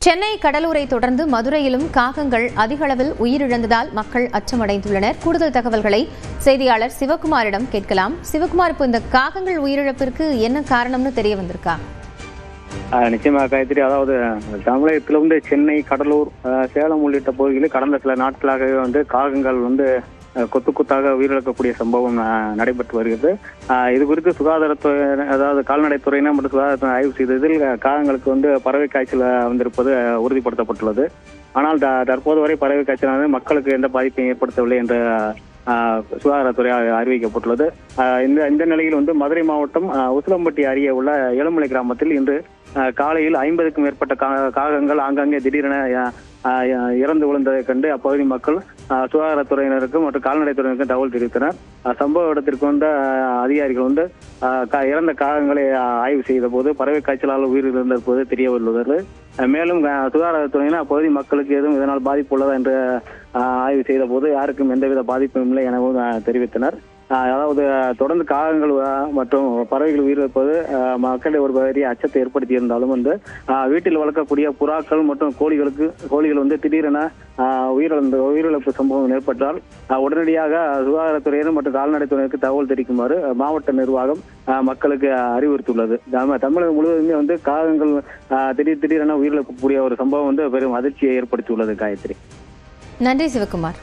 சென்னை கடலூரை தொடர்ந்து மதுரையிலும் காகங்கள் அதிக அளவில் உயிரிழந்ததால் மக்கள் அச்சமடைந்துள்ளனர். கூடுதல் தகவல்களை செய்தியாளர் சிவகுமாரிடம் கேட்கலாம். சிவகுமார், இப்போ இந்த காகங்கள் உயிரிழப்பிற்கு என்ன காரணம்னு தெரிய வந்திருக்கா? நிச்சயமாக காயத்ரி, அதாவது தமிழகத்திலிருந்து சென்னை, கடலூர், சேலம் உள்ளிட்ட பகுதிகளில் கடந்த சில நாட்களாகவே காகங்கள் கொத்து கொத்தாக உயிரிழக்கக்கூடிய சம்பவம் நடைபெற்று வருகிறது. இது குறித்து சுகாதாரத்துறை, அதாவது கால்நடைத்துறையினர் மற்றும் சுகாதாரத்துறை ஆய்வு செய்ததில் காகங்களுக்கு பறவை காய்ச்சல் வந்திருப்பது உறுதிப்படுத்தப்பட்டுள்ளது. ஆனால் தற்போது வரை பறவை காய்ச்சலானது மக்களுக்கு எந்த பாதிப்பையும் ஏற்படுத்தவில்லை என்று சுகாதாரத்துறை அறிவிக்கப்பட்டுள்ளது. இந்த நிலையில் மதுரை மாவட்டம் உசிலம்பட்டி அருகே உள்ள ஏழுமலை கிராமத்தில் இன்று காலையில் 50க்கும் மேற்பட்ட காகங்கள் ஆங்காங்கே திடீரென இறந்து விழுந்ததை கண்டு அப்பகுதி மக்கள் சுகாதாரத்துறையினருக்கும் மற்றும் கால்நடைத்துறையினருக்கும் தகவல் தெரிவித்தனர். சம்பவ இடத்திற்கு வந்த அதிகாரிகள் இறந்த காகங்களை ஆய்வு செய்த போது பறவை காய்ச்சலால் உயிரிழந்த போது தெரிய வருவது. மேலும் சுகாதாரத்துறையினர் அப்பகுதி மக்களுக்கு எதுவும் இதனால் பாதிப்பு உள்ளதா என்று ஆய்வு செய்த போது யாருக்கும் எந்தவித பாதிப்பும் இல்லை எனவும் தெரிவித்தனர். அதாவது தொடர்ந்து காகங்கள் மற்றும் பறவைகள் உயிரிழப்பது மக்களிடையே ஒரு பெரிய அச்சத்தை ஏற்படுத்தி இருந்தாலும் வீட்டில் வளர்க்கக்கூடிய புறாக்கள் மற்றும் கோழிகள் திடீரென உயிரிழப்பு சம்பவம் ஏற்பட்டால் உடனடியாக சுகாதாரத்துறையினர் மற்றும் கால்நடைத்துறையினருக்கு தகவல் தெரிவிக்குமாறு மாவட்ட நிர்வாகம் மக்களுக்கு அறிவுறுத்தியுள்ளது. தமிழகம் முழுவதுமே காகங்கள் திடீரென உயிரிழக்கக்கூடிய ஒரு சம்பவம் பெரும் அதிர்ச்சியை ஏற்படுத்தியுள்ளது. காயத்ரி, நன்றி சிவகுமார்.